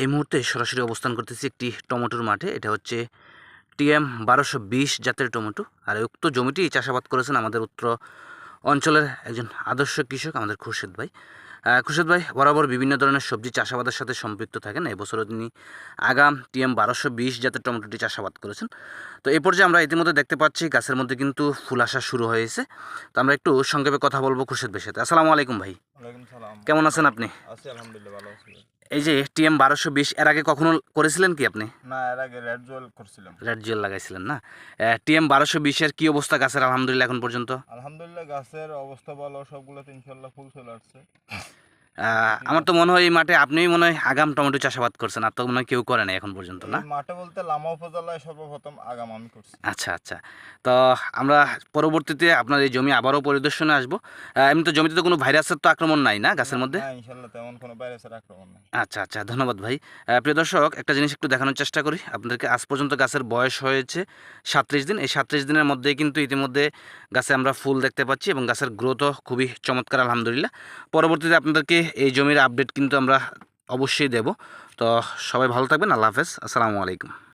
এই মুহূর্তে সরাসরি অবস্থান করতেছি একটি টমেটোর মাঠে। এটা হচ্ছে টিএম 1220 জাতের টমেটো। আর উক্ত জমিটি চাষাবাদ করেছেন আমাদের উত্তর অঞ্চলের একজন আদর্শ কৃষক আমাদের খুরশেদ ভাই। খুরশেদ ভাই বরাবর বিভিন্ন ধরনের সবজি চাষাবাদের সাথে সম্পৃক্ত থাকেন। এবছরও তিনি আগাম টিএম 1220 জাতের টমেটোটি চাষাবাদ করেছেন। তো এই পর্যায়ে আমরা ইতিমধ্যে দেখতে পাচ্ছি গাছের মধ্যে কিন্তু ফুল আসা শুরু হয়েছে। তো আমরা একটু সংক্ষেপে কথা বলবো খুরশেদ ভাইয়ের সাথে। আসসালামু আলাইকুম ভাই। ওয়ালাইকুম সালাম। কেমন আছেন আপনি? আছি আলহামদুলিল্লাহ, ভালো আছি। এই যে টিএম 1220 এর আগে কখনো করেছিলেন কি আপনি? না, এর আগে রেড জুয়েল করছিলাম। রেড জুয়েল লাগাইছিলেন না? টিএম 1220 এর কি অবস্থা গাছের আলহামদুলিল্লাহ এখন পর্যন্ত? আলহামদুলিল্লাহ, গাছের অবস্থা ভালো, সবগুলোতে ইনশাল্লাহ ফুল চলে আসছে। ঠিক আমার তো আছে। মনে হয় এই মাঠে আপনিই মনে হয় আগাম টমেটো চাষাবাদ করছেন, আর তো মনে হয় কেউ করে না এখন পর্যন্ত, না? এই মাঠে বলতে লামা উপজেলায় সর্বপ্রথম আগাম আমি করছি। আচ্ছা আচ্ছা। তো আমরা পরবর্তীতে আপনার এই জমি আবারও পরিদর্শনে আসবো। এমনি তো জমিতে তো কোনো ভাইরাসের তো আক্রমণ নাই না না গাছের মধ্যে? না, ইনশাল্লাহ তেমন কোনো ভাইরাসের আক্রমণ নেই। আচ্ছা আচ্ছা, ধন্যবাদ ভাই। প্রিয় দর্শক, একটা জিনিস একটু দেখানোর চেষ্টা করি আপনাদেরকে। আজ পর্যন্ত গাছের বয়স হয়েছে 37 দিন। এই 37 দিনের মধ্যেই কিন্তু ইতিমধ্যে গাছে আমরা ফুল দেখতে পাচ্ছি এবং গাছের গ্রোথও খুবই চমৎকার আলহামদুলিল্লাহ। পরবর্তীতে আপনাদেরকে এই জমির আপডেট কিন্তু আমরা অবশ্যই দেব। তো সবাই ভালো থাকবেন। আল্লাহ হাফেজ। আসসালামু আলাইকুম।